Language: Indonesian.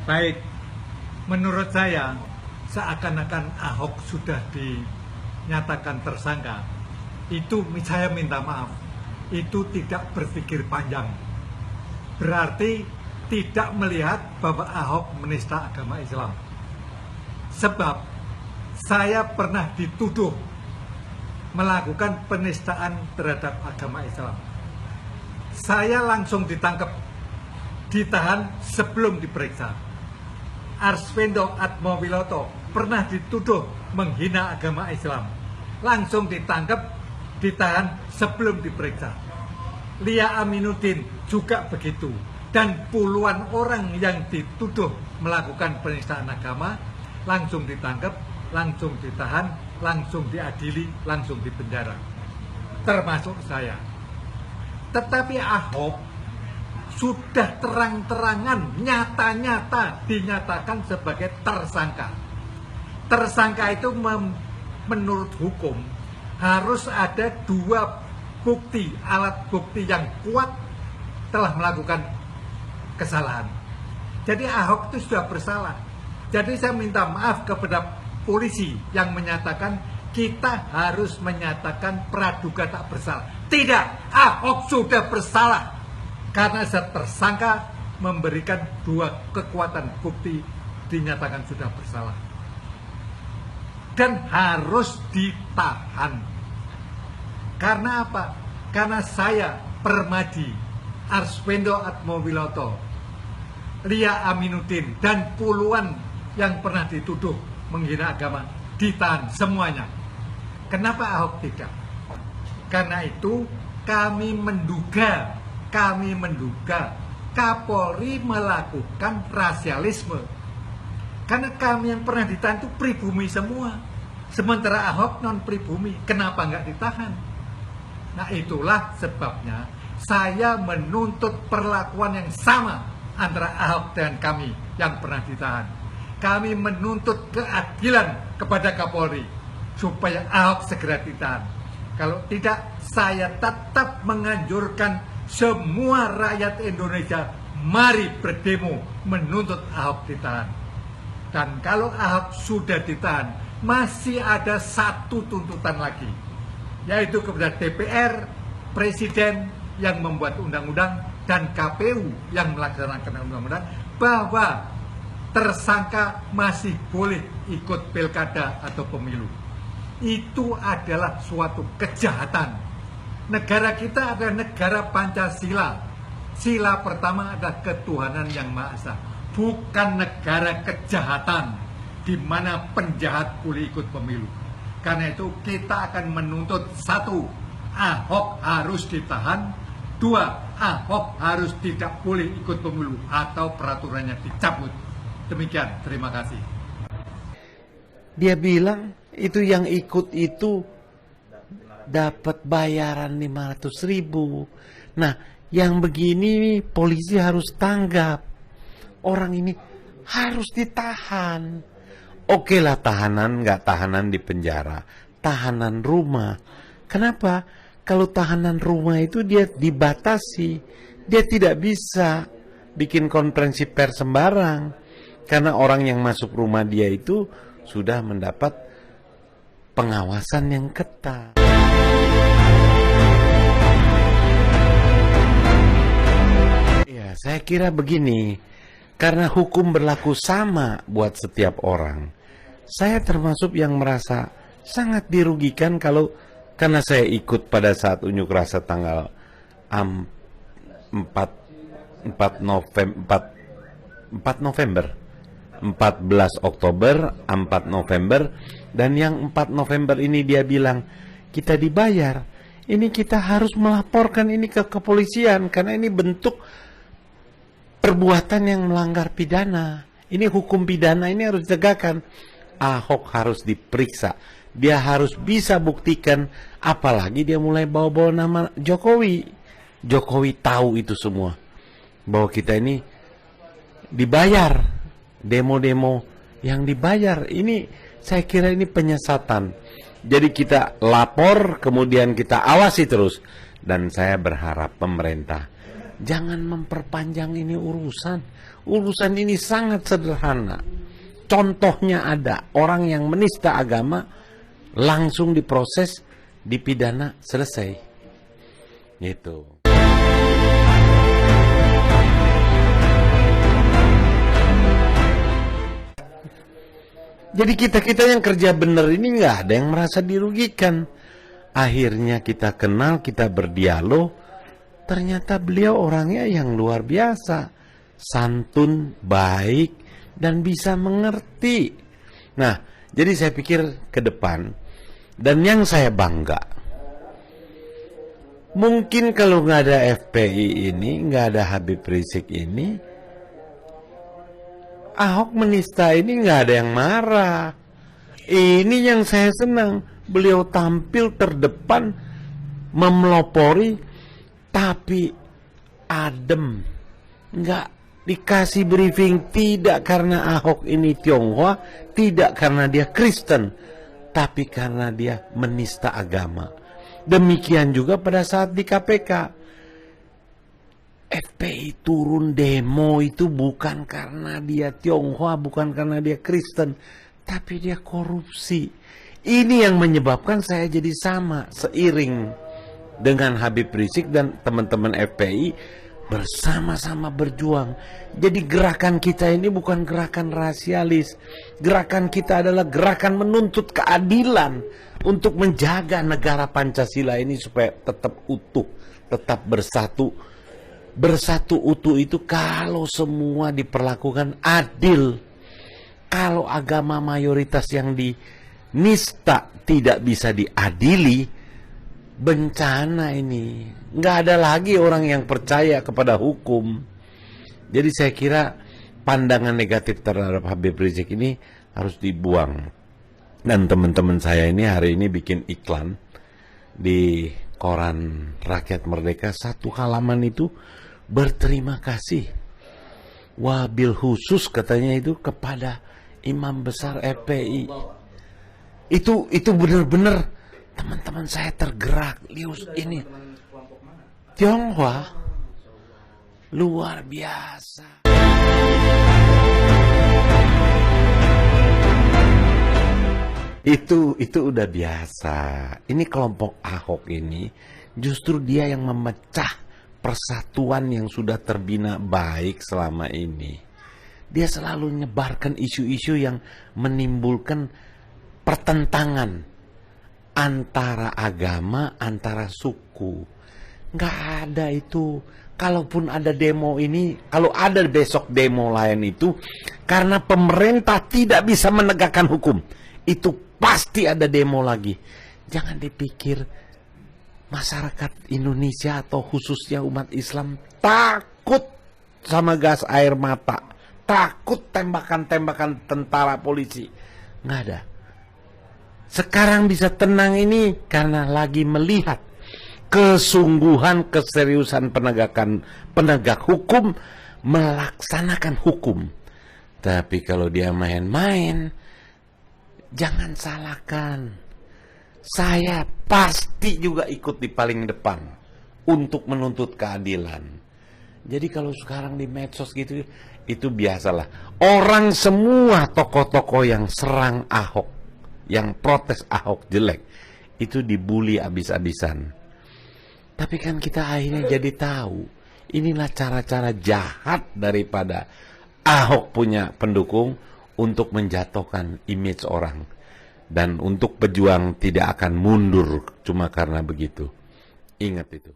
Baik, menurut saya seakan-akan Ahok sudah dinyatakan tersangka. Itu saya minta maaf, itu tidak berpikir panjang. Berarti tidak melihat bahwa Ahok menista agama Islam. Sebab saya pernah dituduh melakukan penistaan terhadap agama Islam. Saya langsung ditangkap, ditahan sebelum diperiksa. Arswendo Atmowiloto pernah dituduh menghina agama Islam. Langsung ditangkap, ditahan sebelum diperiksa. Lia Aminuddin juga begitu. Dan puluhan orang yang dituduh melakukan penistaan agama langsung ditangkap, langsung ditahan, langsung diadili, langsung dipenjara. Termasuk saya. Tetapi Ahok sudah terang-terangan, nyata-nyata dinyatakan sebagai tersangka. Tersangka itu menurut hukum harus ada dua bukti, alat bukti yang kuat telah melakukan kesalahan. Jadi Ahok itu sudah bersalah. Jadi saya minta maaf kepada polisi yang menyatakan kita harus menyatakan praduga tak bersalah. Tidak, Ahok sudah bersalah. Karena tersangka memberikan dua kekuatan bukti dinyatakan sudah bersalah. Dan harus ditahan. Karena apa? Karena saya, Permadi, Arswendo Atmowiloto, Lia Aminuddin, dan puluhan yang pernah dituduh menghina agama ditahan semuanya. Kenapa Ahok tidak? Karena itu kami menduga Kapolri melakukan rasialisme. Karena kami yang pernah ditahan itu pribumi semua. Sementara Ahok non pribumi, kenapa nggak ditahan? Nah itulah sebabnya saya menuntut perlakuan yang sama antara Ahok dan kami yang pernah ditahan. Kami menuntut keadilan kepada Kapolri supaya Ahok segera ditahan. Kalau tidak, saya tetap menganjurkan semua rakyat Indonesia mari berdemo menuntut Ahok ditahan. Dan kalau Ahok sudah ditahan, masih ada satu tuntutan lagi, yaitu kepada DPR, Presiden yang membuat undang-undang, dan KPU yang melaksanakan undang-undang, bahwa tersangka masih boleh ikut pilkada atau pemilu. Itu adalah suatu kejahatan. Negara kita adalah negara Pancasila. Sila pertama adalah ketuhanan yang Maha Esa. Bukan negara kejahatan di mana penjahat boleh ikut pemilu. Karena itu kita akan menuntut: satu, Ahok harus ditahan; dua, Ahok harus tidak boleh ikut pemilu atau peraturannya dicabut. Demikian, terima kasih. Dia bilang itu yang ikut itu dapat bayaran 500.000. Nah, yang begini polisi harus tanggap. Orang ini harus ditahan. Oke lah tahanan, nggak tahanan di penjara, tahanan rumah. Kenapa? Kalau tahanan rumah itu dia dibatasi, dia tidak bisa bikin konferensi pers sembarang, karena orang yang masuk rumah dia itu sudah mendapat pengawasan yang ketat. Ya, saya kira begini, karena hukum berlaku sama buat setiap orang. Saya termasuk yang merasa sangat dirugikan karena saya ikut pada saat unjuk rasa tanggal 4 November, 14 Oktober, 4 November, dan yang 4 November ini dia bilang kita dibayar. Ini kita harus melaporkan ini ke kepolisian karena ini bentuk perbuatan yang melanggar pidana. Ini hukum pidana, ini harus ditegakkan. Ahok harus diperiksa. Dia harus bisa buktikan, apalagi dia mulai bawa-bawa nama Jokowi. Jokowi tahu itu semua, bahwa kita ini dibayar, demo-demo yang dibayar. Ini saya kira ini penyesatan. Jadi kita lapor, kemudian kita awasi terus. Dan saya berharap pemerintah Jangan memperpanjang ini urusan. Urusan ini sangat sederhana. Contohnya ada orang yang menista agama langsung diproses, dipidana, selesai. Gitu. Jadi kita yang kerja bener ini nggak ada yang merasa dirugikan. Akhirnya kita kenal, kita berdialog. Ternyata beliau orangnya yang luar biasa, santun, baik, dan bisa mengerti. Nah, jadi saya pikir ke depan, dan yang saya bangga, mungkin kalau nggak ada FPI ini, nggak ada Habib Rizik ini, Ahok menista ini nggak ada yang marah. Ini yang saya senang, beliau tampil terdepan, memelopori, tapi adem, nggak dikasih briefing, tidak karena Ahok ini Tionghoa, tidak karena dia Kristen, tapi karena dia menista agama. Demikian juga pada saat di KPK. FPI turun demo itu bukan karena dia Tionghoa, bukan karena dia Kristen, tapi dia korupsi. Ini yang menyebabkan saya jadi sama, seiring dengan Habib Rizik dan teman-teman FPI bersama-sama berjuang. Jadi gerakan kita ini bukan gerakan rasialis. Gerakan kita adalah gerakan menuntut keadilan untuk menjaga negara Pancasila ini supaya tetap utuh, tetap bersatu. Bersatu utuh itu kalau semua diperlakukan adil. Kalau agama mayoritas yang dinista tidak bisa diadili, bencana ini. Nggak ada lagi orang yang percaya kepada hukum. Jadi saya kira pandangan negatif terhadap Habib Rizik ini harus dibuang. Dan teman-teman saya ini hari ini bikin iklan di koran Rakyat Merdeka, satu halaman itu berterima kasih. Wabil khusus katanya itu kepada Imam Besar FPI. Itu benar-benar teman-teman saya tergerak. Lius ini Tionghoa luar biasa. Itu udah biasa. Ini kelompok Ahok ini justru dia yang memecah persatuan yang sudah terbina baik selama ini. Dia selalu menyebarkan isu-isu yang menimbulkan pertentangan antara agama, antara suku. Nggak ada itu. Kalaupun ada demo ini, kalau ada besok demo lain itu, karena pemerintah tidak bisa menegakkan hukum, itu pasti ada demo lagi. Jangan dipikir masyarakat Indonesia atau khususnya umat Islam takut sama gas air mata, takut tembakan-tembakan tentara polisi. Nggak ada. Sekarang bisa tenang ini karena lagi melihat kesungguhan, keseriusan penegak hukum melaksanakan hukum. Tapi kalau dia main-main, jangan salahkan. Saya pasti juga ikut di paling depan untuk menuntut keadilan. Jadi kalau sekarang di medsos gitu, itu biasalah. Orang semua tokoh-tokoh yang serang Ahok, yang protes Ahok jelek, itu dibully abis-abisan. Tapi kan kita akhirnya jadi tahu, inilah cara-cara jahat daripada Ahok punya pendukung untuk menjatuhkan image orang. Dan untuk pejuang tidak akan mundur cuma karena begitu. Ingat itu.